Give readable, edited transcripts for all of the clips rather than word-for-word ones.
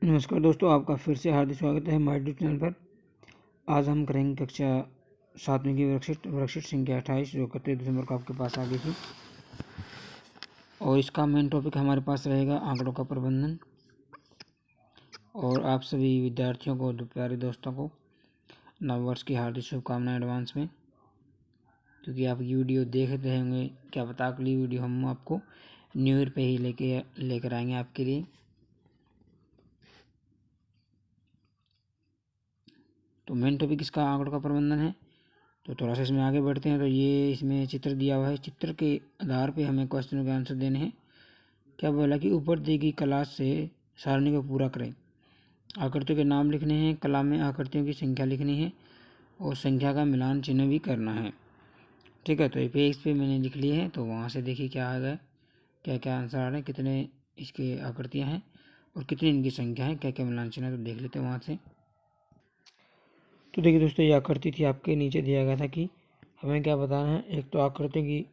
नमस्कार दोस्तों, आपका फिर से हार्दिक स्वागत है हमारे यूट्यूब चैनल पर। आज हम करेंगे कक्षा 7वीं की वर्कशीट संख्या 28 जो 31 दिसंबर को आपके पास आ गई थी। और इसका मेन टॉपिक हमारे पास रहेगा आंकड़ों का प्रबंधन। और आप सभी विद्यार्थियों को, प्यारे दोस्तों को नववर्ष की हार्दिक शुभकामनाएं एडवांस में, क्योंकि आप ये वीडियो देख रहे होंगे। क्या पता अगली वीडियो हम आपको न्यू ईयर पे ही लेकर आएंगे आपके लिए। तो मेन टॉपिक इसका आंकड़ों का प्रबंधन है। तो थोड़ा सा इसमें आगे बढ़ते हैं। तो ये इसमें चित्र दिया हुआ है। चित्र के आधार पे हमें क्वेश्चनों के आंसर देने हैं। क्या बोला कि ऊपर दी गई क्लास से सारणी को पूरा करें। आकृतियों के नाम लिखने हैं, कला में आकृतियों की संख्या लिखनी है और संख्या का मिलान चिन्ह भी करना है। ठीक है, तो ये पेज पे मैंने लिख लिए हैं। तो वहाँ से देखिए क्या आ गया, क्या क्या आंसर आ रहे हैं, कितने इसके आकृतियाँ हैं और कितनी इनकी संख्या है, क्या क्या मिलान चिन्ह है। तो देख लेते हैं वहाँ से। तो देखिए दोस्तों, ये आकृति थी, आपके नीचे दिया गया था कि हमें क्या बताना है। एक तो आकृतियों की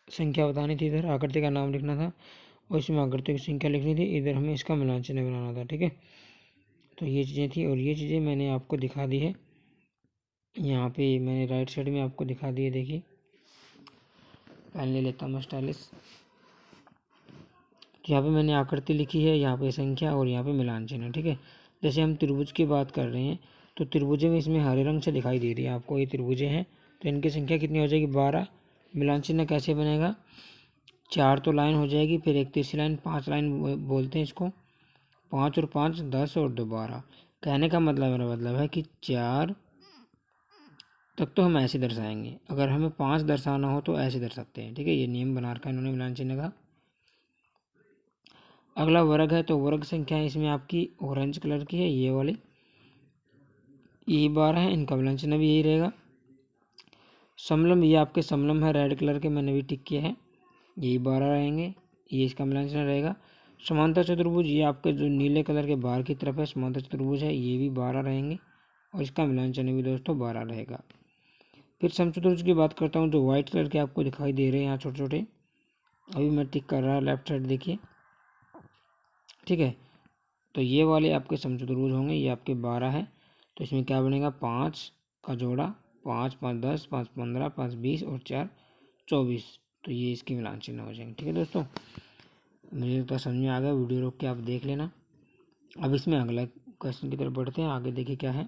संख्या बतानी थी, इधर आकृति का नाम लिखना था और इसमें आकृतियों की संख्या लिखनी थी, इधर हमें इसका मिलान चिन्ह बनाना था। ठीक है, तो ये चीज़ें थी और ये चीज़ें मैंने आपको दिखा दी है। यहाँ पे मैंने राइट साइड में आपको दिखा दी है। देखिए, पेन ले लेता हूँ मैं स्टाइलिश। तो यहाँ पे मैंने आकृति लिखी है, यहाँ पे संख्या और यहाँ पे मिलान चिन्ह। ठीक है, जैसे हम त्रिभुज की बात कर रहे हैं तो त्रिभुजें में इसमें हरे रंग से दिखाई दे रही है आपको, ये त्रिभुजें हैं। तो इनकी संख्या कितनी हो जाएगी, 12। मिलान चिन्ह कैसे बनेगा, 4 तो लाइन हो जाएगी, फिर एक तीसरी लाइन, 5 लाइन बोलते हैं इसको। 5 और 5 10 और 2 12। कहने का मतलब, मेरा मतलब है कि 4 तक तो हम ऐसे दर्शाएंगे, अगर हमें 5 दर्शाना हो तो ऐसे दर्शाते हैं। ठीक है, ये नियम बना रखा है इन्होंने मिलान चिन्ह का। अगला वर्ग है, तो वर्ग संख्या इसमें आपकी ऑरेंज कलर की है, ये वाली, यही 12 है, इनका मिलान चिन्ह भी यही रहेगा। समलंब, ये आपके समलंब है, रेड कलर के मैंने भी टिक किया है, यही 12 रहेंगे, ये इसका मिलान चिन्ह रहेगा। समांतर चतुर्भुज, ये आपके जो नीले कलर के बाहर की तरफ है समांतर चतुर्भुज है, ये भी 12 रहेंगे और इसका मिलान चिन्ह भी दोस्तों 12 रहेगा। फिर समचतुर्भुज की बात करता हूँ, जो व्हाइट कलर के आपको दिखाई दे रहे हैं यहाँ छोटे छोटे, अभी मैं टिक कर रहा लेफ्ट साइड, देखिए। ठीक है, तो ये वाले आपके समचतुर्भुज होंगे, ये आपके 12 है। तो इसमें क्या बनेगा, 5 का जोड़ा, 5 5 10, 5 15, 5 20 और 4 24। तो ये इसके मिलान चिन्ह हो जाएंगे। ठीक है दोस्तों, मुझे तो समझ में आ गया, वीडियो रोक के आप देख लेना। अब इसमें अगला क्वेश्चन की तरफ बढ़ते हैं। आगे देखिए क्या है।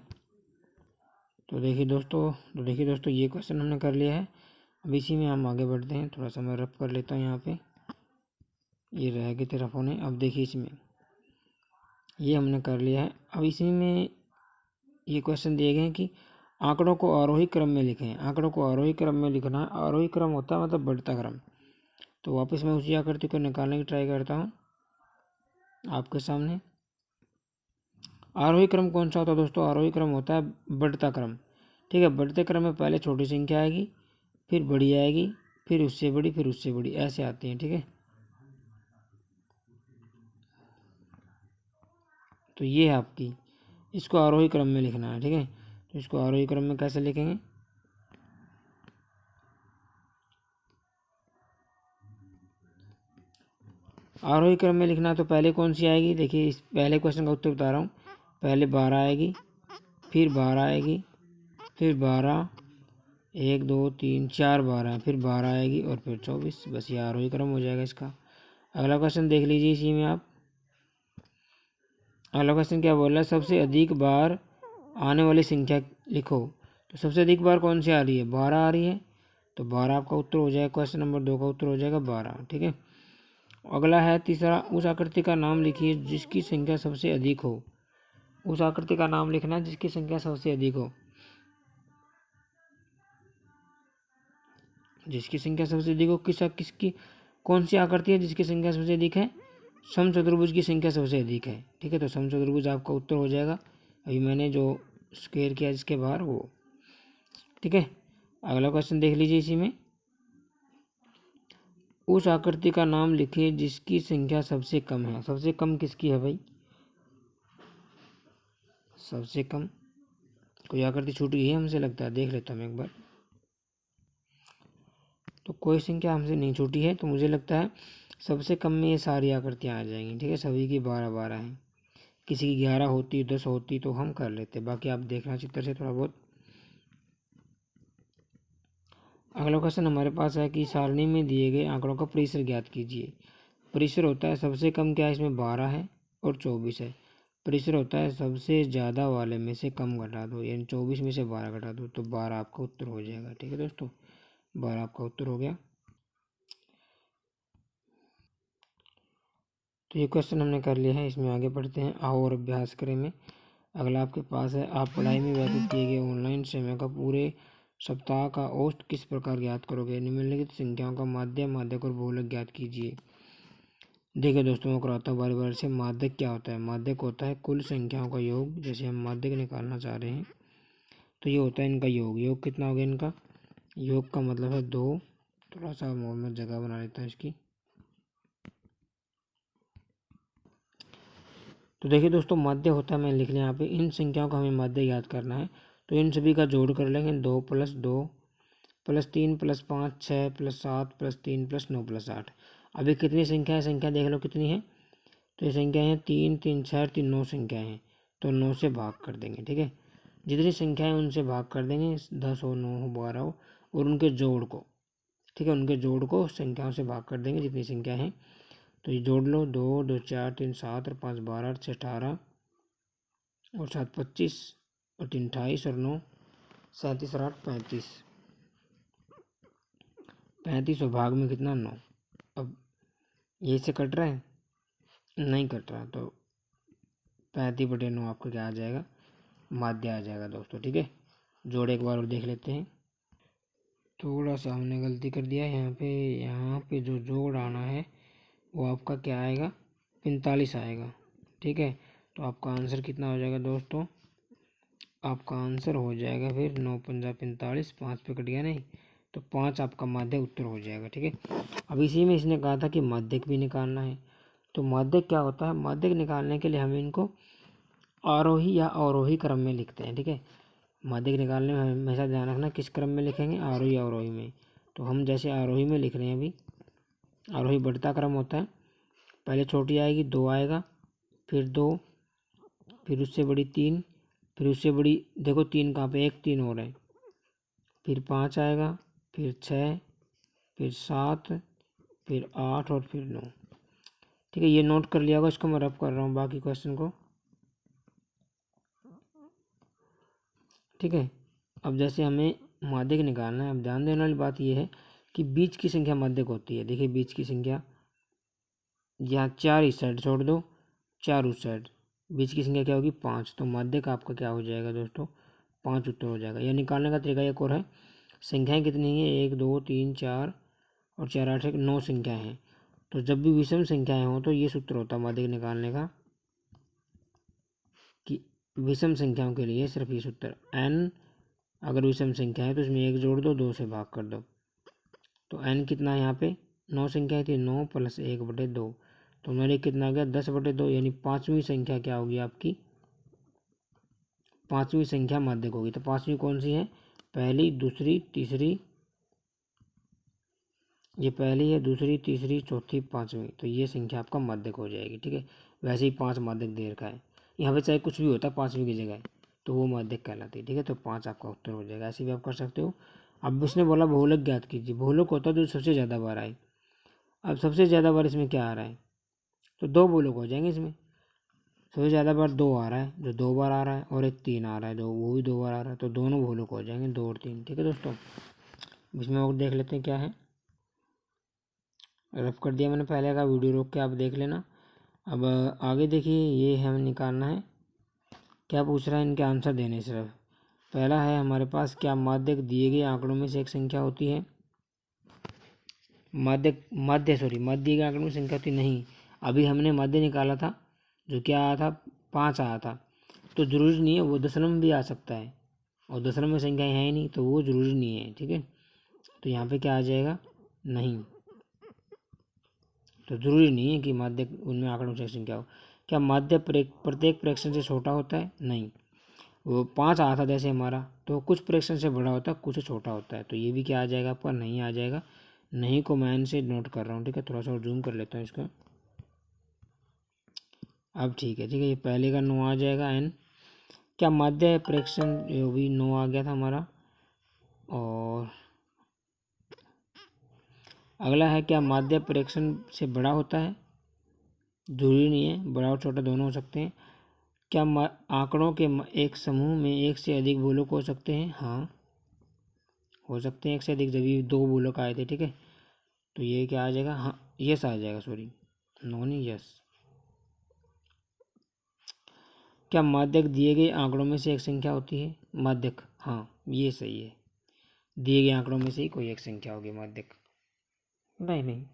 तो देखिए दोस्तों ये क्वेश्चन हमने कर लिया है। अब इसी में हम आगे बढ़ते हैं। थोड़ा सा मैं रफ कर लेता हूँ यहाँ पे, ये रह गए थे रफ होने। अब देखिए इसमें ये हमने कर लिया है। अब इसी में ये क्वेश्चन दिए गए हैं कि आंकड़ों को आरोही क्रम में लिखें। आंकड़ों को आरोही क्रम में लिखना है। आरोही क्रम होता है मतलब बढ़ता क्रम। तो वापस मैं उसी आकृति को निकालने की ट्राई करता हूँ आपके सामने। आरोही क्रम कौन सा होता है दोस्तों, आरोही क्रम होता है बढ़ता क्रम। ठीक है, बढ़ते क्रम में पहले छोटी संख्या आएगी, फिर बड़ी आएगी, फिर उससे बड़ी, फिर उससे बड़ी, ऐसे आती हैं। ठीक है, तो ये है आपकी, इसको आरोही क्रम में लिखना है। ठीक है, तो इसको आरोही क्रम में कैसे लिखेंगे, आरोही क्रम में लिखना है तो पहले कौन सी आएगी, देखिए इस पहले क्वेश्चन का उत्तर बता रहा हूँ। पहले 12 आएगी, फिर 12 आएगी, फिर 12, 1 2 3 4 12, फिर 12 आएगी और फिर 24। बस ये आरोही क्रम हो जाएगा इसका। अगला क्वेश्चन देख लीजिए इसी में आप। अगला क्वेश्चन क्या बोल रहा है, सबसे अधिक बार आने वाली संख्या लिखो। तो सबसे अधिक बार कौन सी आ रही है, 12 आ रही है। तो 12 आपका उत्तर हो जाएगा, क्वेश्चन नंबर 2 का उत्तर हो जाएगा 12। ठीक है, अगला है तीसरा, उस आकृति का नाम लिखिए जिसकी संख्या सबसे अधिक हो। उस आकृति का नाम लिखना है जिसकी संख्या सबसे अधिक हो। जिसकी संख्या सबसे अधिक हो, किसकी कौन सी आकृति है जिसकी संख्या सबसे अधिक है, समचतुर्भुज की संख्या सबसे अधिक है। ठीक है, तो समचतुर्भुज आपका उत्तर हो जाएगा। अभी मैंने जो स्क्वायर किया जिसके बाहर वो। ठीक है, अगला क्वेश्चन देख लीजिए इसी में, उस आकृति का नाम लिखिए जिसकी संख्या सबसे कम है। सबसे कम किसकी है भाई, सबसे कम कोई आकृति छूट गई है हमसे लगता है, देख लेता हूँ एक बार। तो कोई संख्या हमसे नहीं छूटी है, तो मुझे लगता है सबसे कम में ये सारी आकृतियाँ आ जाएंगी। ठीक है, सभी की 12 12 हैं। किसी की 11 होती 10 होती तो हम कर लेते, बाकी आप देखना चित्र से थोड़ा बहुत। अगला क्वेश्चन हमारे पास है कि सारणी में दिए गए आंकड़ों का परिसर ज्ञात कीजिए। परिसर होता है सबसे कम क्या है इसमें 12 है और 24 है। परिसर होता है सबसे ज़्यादा वाले में से कम घटा दो, यानी 24 में से 12 घटा दो तो 12 आपका उत्तर हो जाएगा। ठीक है दोस्तों, 12 आपका उत्तर हो गया। तो ये क्वेश्चन हमने कर लिया है, इसमें आगे बढ़ते हैं। आओ और अभ्यास करें में अगला आपके पास है, आप पढ़ाई में व्यतीत किए गए ऑनलाइन समय का पूरे सप्ताह का औसत किस प्रकार ज्ञात करोगे। निम्नलिखित संख्याओं का माध्य, माध्यक और बहुलक ज्ञात कीजिए। देखिए दोस्तों, मैं कराता हूँ बारी बारी से। माध्यक क्या होता है? माध्यक होता है कुल संख्याओं का योग। जैसे हम माध्यक निकालना चाह रहे हैं तो ये होता है इनका योग। योग कितना हो गया इनका? योग का मतलब है 2। थोड़ा सा मोड़ में जगह बना लेता है इसकी। तो देखिए दोस्तों, माध्य होता है, मैं लिख लिया यहाँ पे। इन संख्याओं का हमें माध्य याद करना है तो इन सभी का जोड़ कर लेंगे। 2 + 2 + 3 + 5 6 + 7 + 3 + 9 + 8। अभी कितनी संख्या है? संख्या देख लो कितनी है। तो ये संख्या है 3 3 6 3 9 संख्याएँ हैं, तो 9 से भाग कर देंगे। ठीक है, जितनी संख्याएँ उनसे भाग कर देंगे, 10 हो, 9 हो, 12 हो, और उनके जोड़ को, ठीक है, उनके जोड़ को संख्याओं से भाग कर देंगे जितनी संख्या है। तो ये जोड़ लो, 2 2 4 3 7 और 5 12 और 6 18 और 7 25 और 3 28 और 9 37 और 8 35। 35 और भाग में कितना? 9। अब ये से कट रहा है? नहीं कट रहा, तो 35/9 आपका क्या आ जाएगा? माध्य आ जाएगा दोस्तों। ठीक है, जोड़ एक बार और देख लेते हैं। थोड़ा सा हमने गलती कर दिया यहाँ पे जो जोड़ आना है वो आपका क्या आएगा? 45 आएगा। ठीक है, तो आपका आंसर कितना हो जाएगा दोस्तों? आपका आंसर हो जाएगा फिर 9 × 5 = 45, 5 पे कट गया नहीं, तो 5 आपका माध्य उत्तर हो जाएगा। ठीक है, अब इसी में इसने कहा था कि माध्यक भी निकालना है। तो माध्यक क्या होता है? माध्यक निकालने के लिए हम इनको आरोही या अवरोही क्रम में लिखते हैं। ठीक है, माध्यक निकालने में हमेशा ध्यान रखना किस क्रम में लिखेंगे, आरोही या अवरोही में। तो हम जैसे आरोही में लिख रहे हैं अभी, आरोही बढ़ता क्रम होता है। पहले छोटी आएगी 2 आएगा, फिर 2, फिर उससे बड़ी 3, फिर उससे बड़ी, देखो 3 कहाँ पे? 1 3 और है, फिर 5 आएगा, फिर 6, फिर 7, फिर 8 और फिर 9। ठीक है, ये नोट कर लिया होगा, इसको मैं रफ कर रहा हूँ बाकी क्वेश्चन को। ठीक है, अब जैसे हमें माध्यक निकालना है, अब ध्यान देने वाली बात यह है कि बीच की संख्या माध्यक होती है। देखिए बीच की संख्या, यहाँ 4 इस साइड छोड़ दो, 4 उस साइड, बीच की संख्या क्या होगी? 5। तो माध्यक आपका क्या हो जाएगा दोस्तों? 5 उत्तर हो जाएगा। यह निकालने का तरीका एक और है। संख्याएँ कितनी हैं? 1 2 3 4 और 4 8 1 9 संख्याएँ हैं। तो जब भी विषम संख्याएँ हों तो ये सूत्र होता है माध्यक निकालने का, कि विषम संख्याओं के लिए सिर्फ ये सूत्र, n अगर विषम संख्या है तो इसमें 1 जोड़ दो, 2 से भाग कर दो। तो n कितना है यहाँ पे? 9 संख्याएँ थी, 9 + 1/2, तो मेरे कितना आ गया? 10/2, यानी 5वीं संख्या क्या होगी आपकी? 5वीं संख्या माध्यक होगी। तो 5वीं कौन सी है? पहली, दूसरी, तीसरी, ये पहली है, दूसरी, तीसरी, चौथी, 5वीं, तो ये संख्या आपका माध्यक हो जाएगी। ठीक है, वैसे ही 5 माध्यक दे रखा है यहाँ पे, चाहे कुछ भी होता है 5वीं की जगह, तो वो माध्यक कहलाती है। ठीक है, तो 5 आपका उत्तर हो जाएगा। ऐसे भी आप कर सकते हो। अब उसने बोला बहुलक ज्ञात कीजिए। बहुलक होता है जो सबसे ज़्यादा बार आए। अब सबसे ज़्यादा बार इसमें क्या आ रहा है? तो 2 बहुलक हो जाएंगे इसमें। सबसे ज़्यादा बार 2 आ रहा है, जो 2 बार आ रहा है, और एक 3 आ रहा है, जो वो भी 2 बार आ रहा है, तो दोनों बहुलक हो जाएंगे, 2 और 3। ठीक है दोस्तों, इसमें और देख लेते हैं क्या है। रफ कर दिया मैंने पहले का, वीडियो रोक के आप देख लेना। अब आगे देखिए, ये हमें निकालना है। क्या पूछ रहा है? इनके आंसर देने सिर्फ। पहला है हमारे पास, क्या माध्यक दिए गए आंकड़ों में से एक संख्या होती है? माध्य दिए गए आंकड़ों में संख्या होती नहीं। अभी हमने माध्य निकाला था, जो क्या आया था? 5 आया था। तो जरूरी नहीं है, वो दशमलव में भी आ सकता है, और दशमलव में संख्याएँ है ही नहीं, तो वो जरूरी नहीं है। ठीक है, तो यहाँ पे क्या आ जाएगा? नहीं। तो जरूरी नहीं है कि माध्य उनमें आंकड़ों से संख्या हो। क्या माध्य प्रत्येक प्रेक्षण से छोटा होता है? नहीं। वो 5 आया था जैसे हमारा, तो कुछ प्रेक्षण से बड़ा होता है, कुछ से छोटा होता है, तो ये भी क्या आ जाएगा आपका? नहीं आ जाएगा। नहीं को मैं से नोट कर रहा हूँ। ठीक है, थोड़ा सा और जूम कर लेता हूँ इसका। अब ठीक है, ये पहले का 9 आ जाएगा n। क्या माध्य प्रेक्षण, जो भी 9 आ गया था हमारा। और अगला है, क्या माध्य प्रेक्षण से बड़ा होता है। जरूरी नहीं है, बड़ा और छोटा दोनों हो सकते हैं। क्या आंकड़ों के एक समूह में एक से अधिक बोलक हो सकते हैं। हाँ हो सकते हैं, एक से अधिक, जब ये 2 बोलक आए थे, ठीक है। तो ये क्या आ जाएगा, हाँ यस आ जाएगा, सॉरी नो नहीं यस। क्या माध्यक दिए गए आंकड़ों में से एक संख्या होती है। माध्यक, हाँ ये सही है, दिए गए आंकड़ों में से ही कोई एक संख्या होगी माध्यक। नहीं नहीं,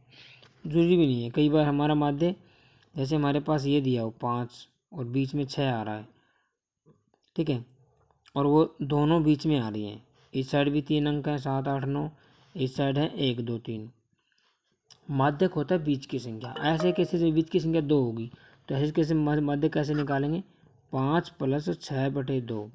जरूरी भी नहीं है। कई बार हमारा माध्य, जैसे हमारे पास ये दिया हो 5 और बीच में 6 आ रहा है, ठीक है, और वो दोनों बीच में आ रही हैं। इस साइड भी 3 अंक हैं, 7 8 9, इस साइड है 1 2 3। माध्यक होता है बीच की संख्या। ऐसे कैसे से बीच की संख्या 2 होगी, तो ऐसे कैसे माध्यक कैसे निकालेंगे। 5 + 6/2,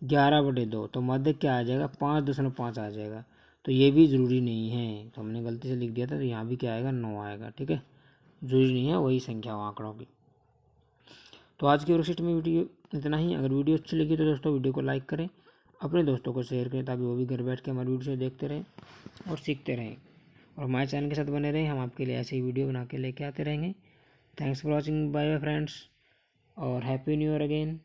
11/2, तो माध्यक क्या आ जाएगा, 5.5 आ जाएगा। तो ये भी ज़रूरी नहीं है, तो हमने गलती से लिख दिया था, तो यहाँ भी क्या आएगा, 9 आएगा, ठीक है। ज़रूरी नहीं है वही संख्या हो आंकड़ों की। तो आज की वर्कशीट में वीडियो इतना ही। अगर वीडियो अच्छी लगी तो दोस्तों वीडियो को लाइक करें, अपने दोस्तों को शेयर करें, ताकि वो भी घर बैठ के हमारी वीडियो देखते रहें और सीखते रहें। और हमारे चैनल के साथ बने रहें, हम आपके लिए ऐसे ही वीडियो बना के लेके आते रहेंगे। Thanks for watching, bye bye friends, और हैप्पी न्यू ईयर अगेन।